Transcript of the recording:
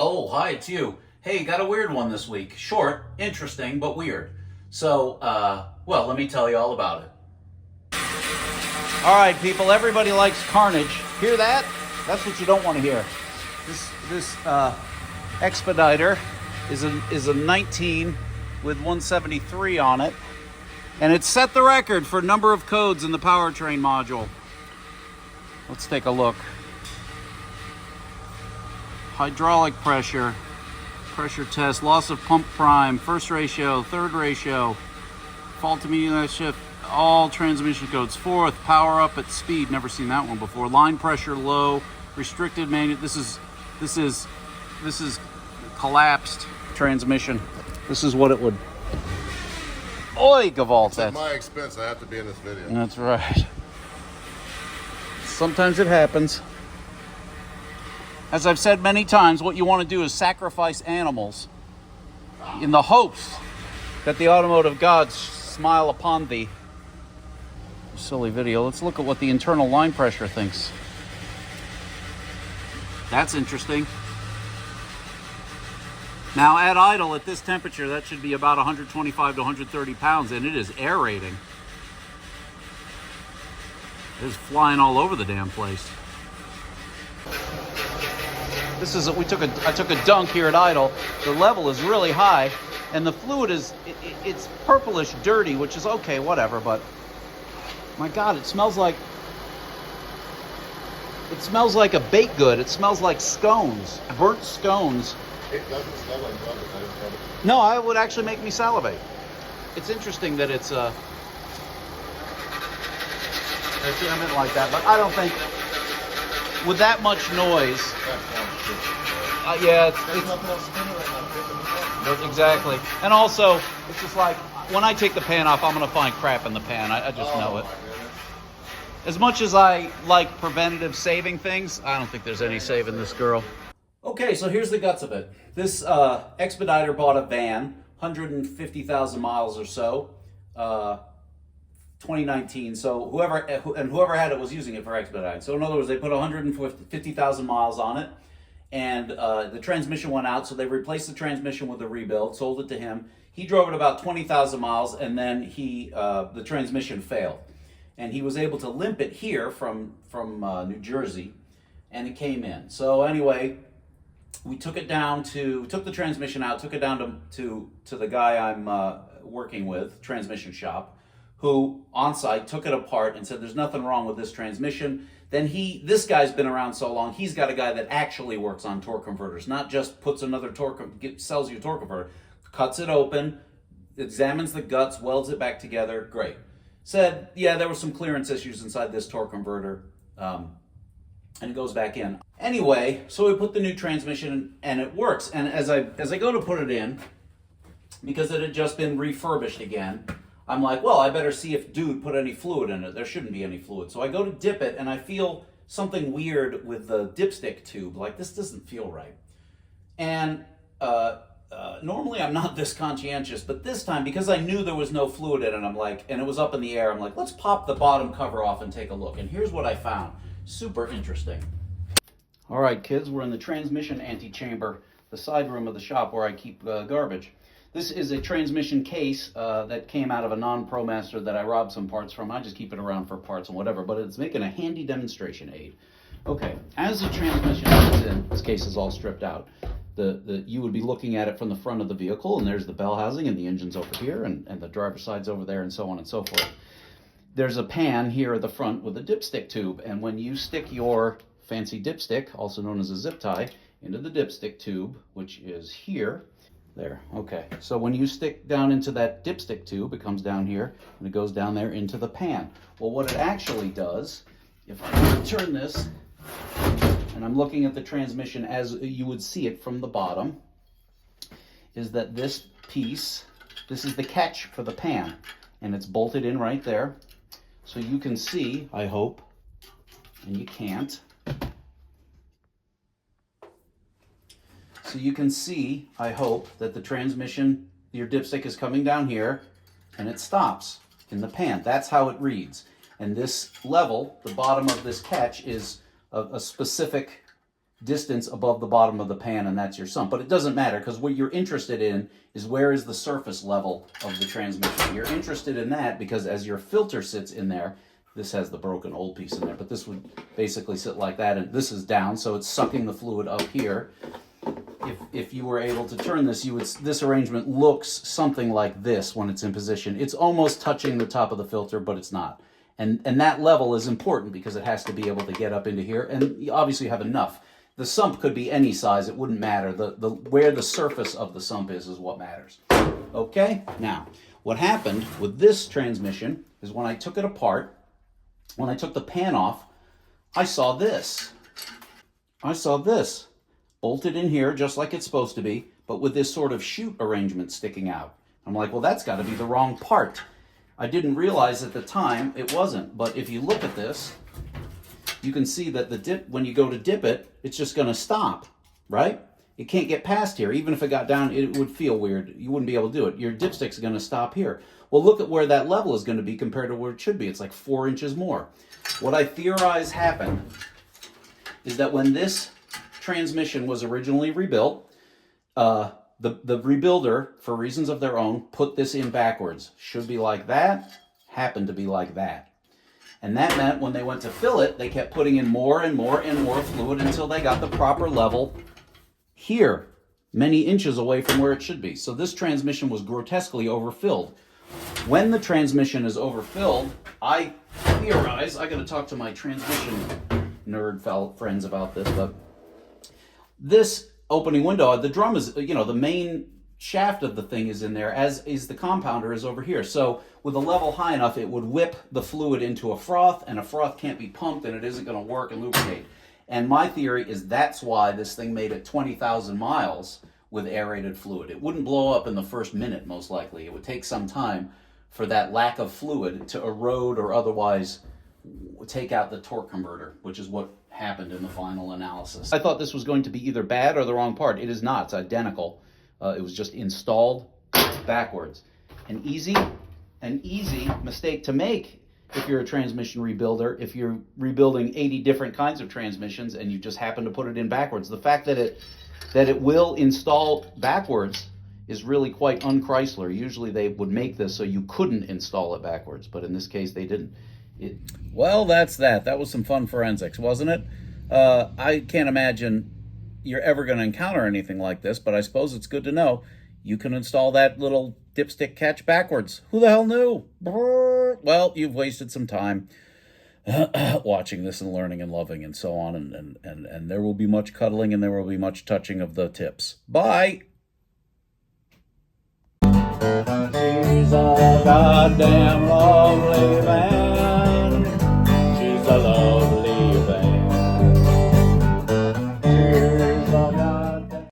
Oh, hi, it's you. Hey, got a weird one this week. Short, interesting, but weird. So, well, let me tell you all about it. All right, people, everybody likes carnage. Hear that? That's what you don't want to hear. This Expediter is a 19 with 173 on it, and it set the record for number of codes in the powertrain module. Let's take a look. Hydraulic pressure test, loss of pump prime, first ratio, third ratio, fault to medium shift, all transmission codes, fourth, power up at speed, never seen that one before, line pressure low, restricted manual, this is collapsed transmission. This is what it would, oi, Gavalt, at my expense, I have to be in this video. That's right. Sometimes it happens. As I've said many times, what you want to do is sacrifice animals in the hopes that the automotive gods smile upon thee. Silly video. Let's look at what the internal line pressure thinks. That's interesting. Now, at idle, at this temperature, that should be about 125 to 130 pounds, and it is aerating. It is flying all over the damn place. This is I took a dunk here at idle. The level is really high, and the fluid it's purplish dirty, which is okay, whatever. But my God, it smells like a baked good. It smells like scones, burnt scones. It doesn't smell like rubber. No, it would actually make me salivate. It's interesting that it's I meant like that, but I don't think with that much noise. Yeah, exactly. And also, it's just like, when I take the pan off, I'm going to find crap in the pan. I just know it. As much as I like preventative saving things, I don't think there's any saving this girl. Okay, so here's the guts of it. This Expediter bought a van, 150,000 miles or so, 2019. So whoever had it was using it for expediting. So in other words, they put 150,000 miles on it. And the transmission went out, so they replaced the transmission with a rebuild, sold it to him. He drove it about 20,000 miles, and then the transmission failed. And he was able to limp it here from New Jersey, and it came in. So anyway, we took the transmission out, took it down to the guy I'm working with, transmission shop, who on site took it apart and said, there's nothing wrong with this transmission. Then this guy's been around so long, he's got a guy that actually works on torque converters, not just puts another sells you a torque converter, cuts it open, examines the guts, welds it back together, great. Said, yeah, there were some clearance issues inside this torque converter, and it goes back in. Anyway, so we put the new transmission in, and it works. And as I go to put it in, because it had just been refurbished again, I'm like, well, I better see if dude put any fluid in it. There shouldn't be any fluid. So I go to dip it, and I feel something weird with the dipstick tube. Like, this doesn't feel right. And normally I'm not this conscientious, but this time, because I knew there was no fluid in it, I'm like, and it was up in the air, I'm like, let's pop the bottom cover off and take a look. And here's what I found. Super interesting. All right, kids, we're in the transmission antechamber, the side room of the shop where I keep garbage. This is a transmission case that came out of a non-ProMaster that I robbed some parts from. I just keep it around for parts and whatever, but it's making a handy demonstration aid. Okay, as the transmission comes in, this case is all stripped out. You would be looking at it from the front of the vehicle, and there's the bell housing, and the engine's over here, and the driver's side's over there, and so on and so forth. There's a pan here at the front with a dipstick tube, and when you stick your fancy dipstick, also known as a zip tie, into the dipstick tube, which is here, there, okay. So when you stick down into that dipstick tube, it comes down here, and it goes down there into the pan. Well, what it actually does, if I turn this, and I'm looking at the transmission as you would see it from the bottom, is that this piece, this is the catch for the pan, and it's bolted in right there. So you can see, I hope, and you can't, so you can see, I hope, that the transmission, your dipstick is coming down here, and it stops in the pan. That's how it reads. And this level, the bottom of this catch, is a specific distance above the bottom of the pan, and that's your sump. But it doesn't matter, because what you're interested in is where is the surface level of the transmission. You're interested in that because as your filter sits in there, this has the broken old piece in there, but this would basically sit like that, and this is down, so it's sucking the fluid up here. If you were able to turn this, this arrangement looks something like this when it's in position. It's almost touching the top of the filter, but it's not. And that level is important because it has to be able to get up into here, and you obviously have enough. The sump could be any size, it wouldn't matter. Where the surface of the sump is what matters. Okay, now, what happened with this transmission is when I took it apart, when I took the pan off, I saw this. Bolted in here just like it's supposed to be, but with this sort of chute arrangement sticking out. I'm like, well, that's got to be the wrong part. I didn't realize at the time it wasn't, but if you look at this, you can see that when you go to dip it, it's just going to stop, right? It can't get past here. Even if it got down, it would feel weird. You wouldn't be able to do it. Your dipstick's going to stop here. Well, look at where that level is going to be compared to where it should be. It's like 4 inches more. What I theorize happened is that when this transmission was originally rebuilt, the rebuilder, for reasons of their own, put this in backwards. Should be like that, happened to be like that. And that meant when they went to fill it, they kept putting in more and more and more fluid until they got the proper level here, many inches away from where it should be. So this transmission was grotesquely overfilled. When the transmission is overfilled, I theorize, I got to talk to my transmission nerd friends about this, but this opening window, the drum is, the main shaft of the thing is in there, as is the compounder is over here. So with a level high enough, it would whip the fluid into a froth, and a froth can't be pumped, and it isn't going to work and lubricate. And my theory is that's why this thing made it 20,000 miles with aerated fluid. It wouldn't blow up in the first minute, most likely. It would take some time for that lack of fluid to erode or otherwise take out the torque converter, which is what happened in the final analysis. I thought this was going to be either bad or the wrong part. It is not. It's identical. It was just installed backwards. An easy mistake to make if you're a transmission rebuilder, if you're rebuilding 80 different kinds of transmissions and you just happen to put it in backwards. The fact that it will install backwards is really quite un-Chrysler. Usually they would make this so you couldn't install it backwards, but in this case they didn't. Well, that's that. That was some fun forensics, wasn't it? I can't imagine you're ever going to encounter anything like this, but I suppose it's good to know you can install that little dipstick catch backwards. Who the hell knew? Well, you've wasted some time watching this and learning and loving and so on, and there will be much cuddling and there will be much touching of the tips. Bye! She's a goddamn lovely man.